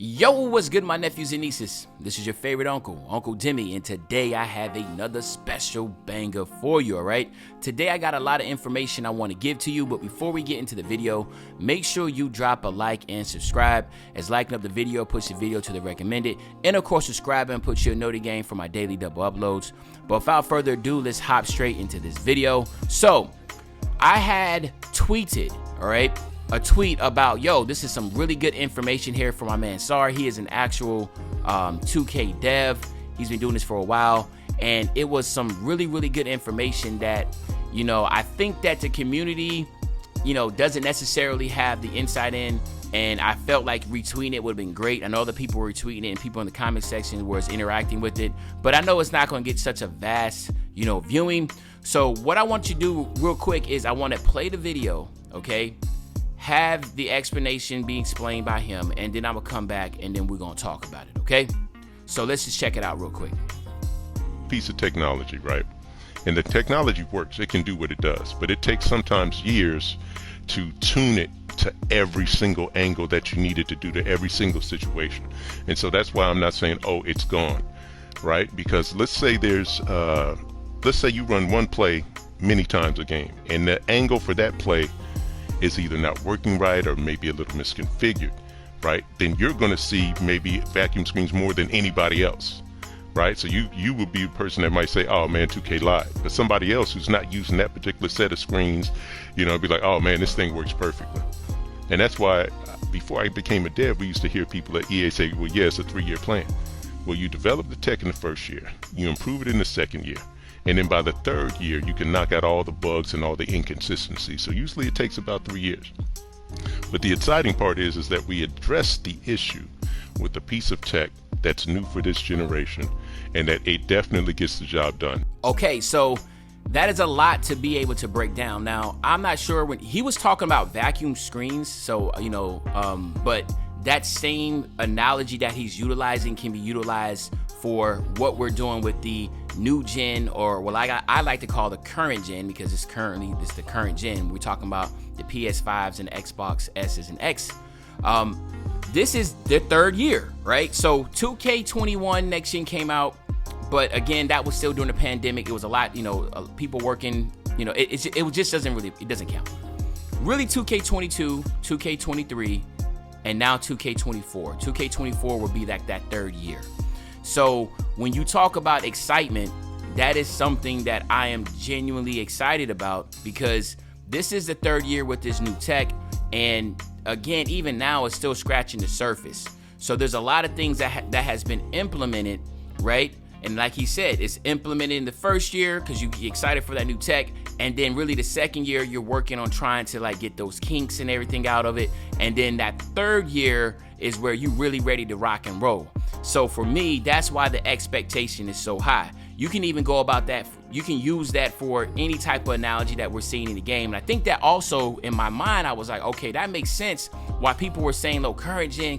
Yo, what's good, my nephews and nieces? This is your favorite uncle, Uncle Demi, and today I have another special banger for you, alright? Today I got a lot of information I want to give to you, but before we get into the video, make sure you drop a like and subscribe, as liking up the video puts the video to the recommended, and of course subscribing puts you a noti game for my daily double uploads. But without further ado, let's hop straight into this video. So, I had tweeted, alright, a tweet about, yo, this is some really good information here from my man Sar. He is an actual 2K dev. He's been doing this for a while, and it was some really good information that, you know, I think that the community, you know, doesn't necessarily have the insight in, and I felt like retweeting it would have been great. I know other people were retweeting it and people in the comment section was interacting with it, but I know it's not going to get such a vast, you know, viewing. So what I want you to do real quick is I want to play the video, okay? Have the explanation be explained by him, and then I'm gonna come back and then we're gonna talk about it, okay? So let's just check it out real quick. Piece of technology, right? And the technology works, it can do what it does, but it takes sometimes years to tune it to every single angle that you need it to do to every single situation. And so that's why I'm not saying, oh, it's gone, right? Because let's say let's say you run one play many times a game, and the angle for that play is either not working right or maybe a little misconfigured, right? Then you're going to see maybe vacuum screens more than anybody else, right? So you would be a person that might say, oh man, 2K lied. But somebody else who's not using that particular set of screens, you know, be like, oh man, this thing works perfectly. And that's why before I became a dev, we used to hear people at EA say, well, yeah, it's a 3-year plan. Well, you develop the tech in the first year, you improve it in the second year, and then by the third year, you can knock out all the bugs and all the inconsistencies. So usually it takes about 3 years. But the exciting part is that we address the issue with a piece of tech that's new for this generation, and that it definitely gets the job done. Okay, so that is a lot to be able to break down. Now, I'm not sure when he was talking about vacuum screens, so, you know, but that same analogy that he's utilizing can be utilized for what we're doing with the new gen, or what I like to call the current gen, because it's the current gen. We're talking about the PS5s and Xbox S's and X. This is their third year, right? So 2K21 next gen came out, but again, that was still during the pandemic. It was a lot, you know, people working, you know, it just doesn't count. Really, 2K22, 2K23, and now 2K24. 2K24 will be like that third year. So when you talk about excitement, that is something that I am genuinely excited about, because this is the third year with this new tech, and again, even now it's still scratching the surface. So there's a lot of things that has been implemented, right? And like he said, it's implemented in the first year because you get excited for that new tech, and then really the second year you're working on trying to like get those kinks and everything out of it, and then that third year is where you really ready to rock and roll. So for me, that's why the expectation is so high. You can even go about that, you can use that for any type of analogy that we're seeing in the game. And I think that also in my mind, I was like, okay, that makes sense why people were saying, look, current gen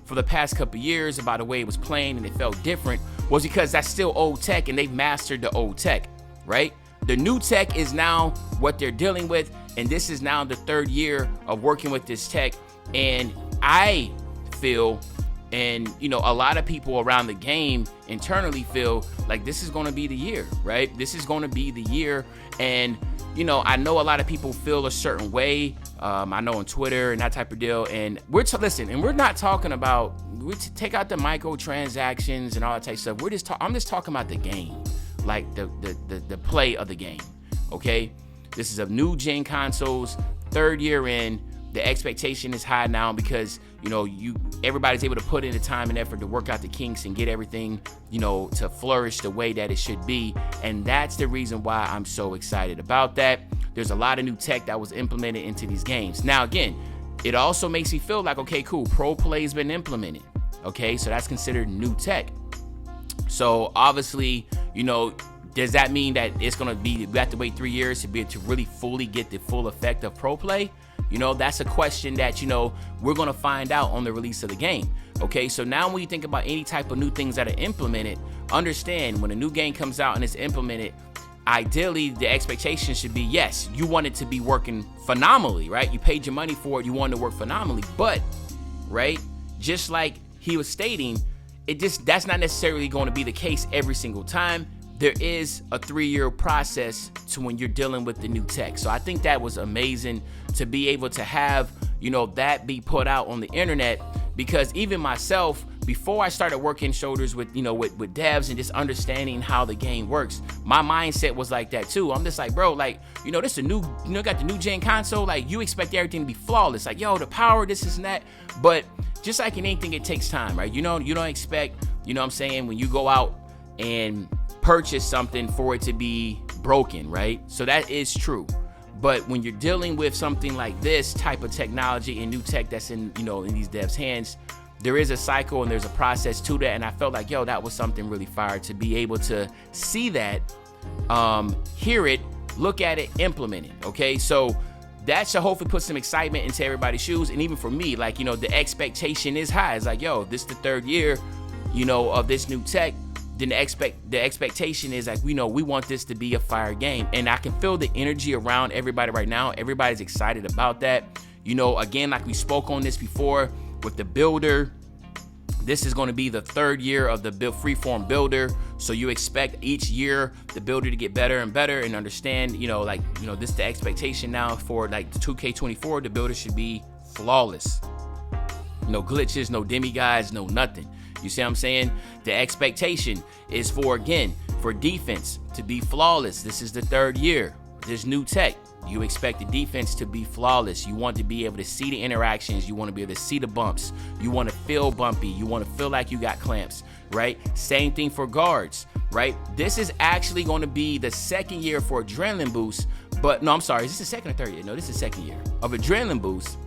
for the past couple years about the way it was playing and it felt different, was because that's still old tech and they've mastered the old tech, right? The new tech is now what they're dealing with, and this is now the third year of working with this tech. And I feel, and you know, a lot of people around the game internally feel like this is going to be the year, right? This is going to be the year. And you know, I know a lot of people feel a certain way. I know on Twitter and that type of deal. And listen, and we're not talking about, take out the microtransactions and all that type of stuff. I'm just talking about the game, like the play of the game. Okay, this is a new gen consoles, third year in. The expectation is high now because, you know, everybody's able to put in the time and effort to work out the kinks and get everything, you know, to flourish the way that it should be. And that's the reason why I'm so excited about that. There's a lot of new tech that was implemented into these games. Now, again, it also makes me feel like, okay, cool, pro play has been implemented. Okay, so that's considered new tech. So obviously, you know, does that mean that it's going to be, we have to wait 3 years to really fully get the full effect of pro play? You know, that's a question that, you know, we're going to find out on the release of the game. Okay, so now when you think about any type of new things that are implemented, understand when a new game comes out and it's implemented, ideally the expectation should be, yes, you want it to be working phenomenally, right? You paid your money for it, you want it to work phenomenally, but, right, just like he was stating, that's not necessarily going to be the case every single time. There is a 3-year process to when you're dealing with the new tech. So I think that was amazing to be able to have, that be put out on the internet, because even myself, before I started working shoulders with, with devs and just understanding how the game works, my mindset was like that too. I'm just like, bro, like, this is a new, got the new gen console. Like, you expect everything to be flawless. Like, the power, this and that. But just like in anything, it takes time, right? You don't expect, what I'm saying, when you go out and purchase something for it to be broken, right? So that is true. But when you're dealing with something like this type of technology and new tech that's in, in these devs' hands, there is a cycle and there's a process to that. And I felt like, that was something really fire to be able to see that, hear it, look at it, implement it. Okay. So that should hopefully put some excitement into everybody's shoes. And even for me, like, the expectation is high. It's like, this is the 3rd year, of this new tech. Then the expectation is like, we want this to be a fire game. And I can feel the energy around everybody right now. Everybody's excited about that. Again, like we spoke on this before with the builder, this is going to be the 3rd year of the freeform builder. So you expect each year the builder to get better and better, and understand, this is the expectation now for like the 2K24, the builder should be flawless. No glitches, no demigods, no nothing. You see what I'm saying? The expectation is for defense to be flawless. This is the 3rd year. This new tech. You expect the defense to be flawless. You want to be able to see the interactions. You want to be able to see the bumps. You want to feel bumpy. You want to feel like you got clamps, right? Same thing for guards, right? This is actually going to be the 2nd year for Adrenaline Boost. But no, I'm sorry. Is this the 2nd or 3rd year? No, this is the 2nd year of Adrenaline Boost.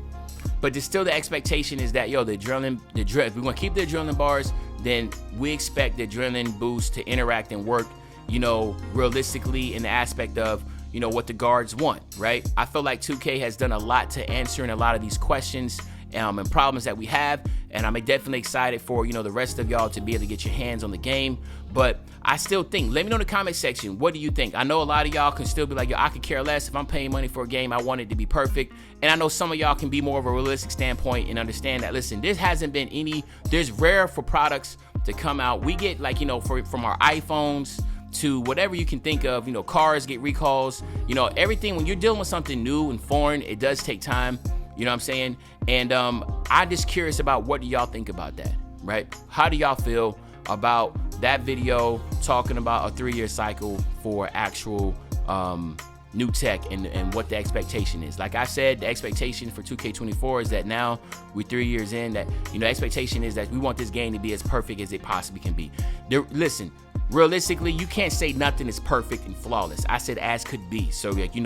But there's still the expectation is that, if we're going to keep the adrenaline bars, then we expect the adrenaline boost to interact and work, realistically in the aspect of, what the guards want, right? I feel like 2K has done a lot to answering a lot of these questions and problems that we have. And I'm definitely excited for, the rest of y'all to be able to get your hands on the game. But I still think, let me know in the comment section, what do you think? I know a lot of y'all can still be like, I could care less. If I'm paying money for a game, I want it to be perfect. And I know some of y'all can be more of a realistic standpoint and understand that, listen, this hasn't been there's rare for products to come out. We get like, from our iPhones to whatever you can think of, cars get recalls, everything. When you're dealing with something new and foreign, it does take time. You know what I'm saying? And I'm just curious about what do y'all think about that, right? How do y'all feel about that video talking about a 3-year cycle for actual new tech and what the expectation is? Like I said, the expectation for 2K24 is that now we're 3 years in, that, the expectation is that we want this game to be as perfect as it possibly can be. Listen, realistically, you can't say nothing is perfect and flawless. I said as could be. So like, you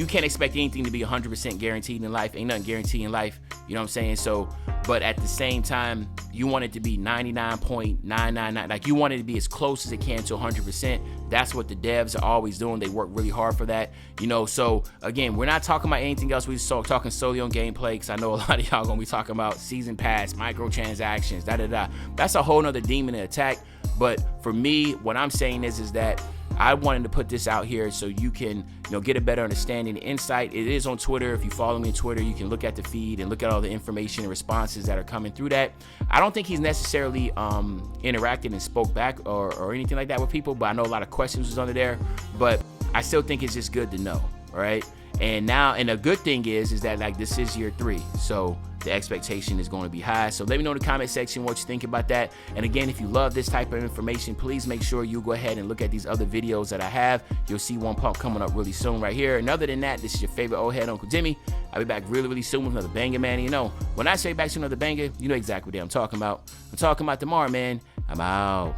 can't expect anything to be 100% guaranteed in life. Ain't nothing guaranteed in life. You know what I'm saying? So, but at the same time, you want it to be 99.999. Like, you want it to be as close as it can to 100%. That's what the devs are always doing. They work really hard for that. So again, we're not talking about anything else. We're just talking solely on gameplay, because I know a lot of y'all gonna be talking about season pass, microtransactions, da-da-da. That's a whole nother demon to attack. But for me, what I'm saying is that I wanted to put this out here so you can, get a better understanding and insight. It is on Twitter. If you follow me on Twitter, you can look at the feed and look at all the information and responses that are coming through that. I don't think he's necessarily interacted and spoke back or anything like that with people, but I know a lot of questions was under there. But I still think it's just good to know, all right? And the good thing is that, like, this is year 3. So the expectation is going to be high. So let me know in the comment section what you think about that. And again, if you love this type of information, please make sure you go ahead and look at these other videos that I have. You'll see one pump coming up really soon right here. And other than that, this is your favorite old head, Uncle Jimmy. I'll be back really, really soon with another banger, man. When I say back to another banger, you know exactly what I'm talking about. I'm talking about tomorrow, man. I'm out.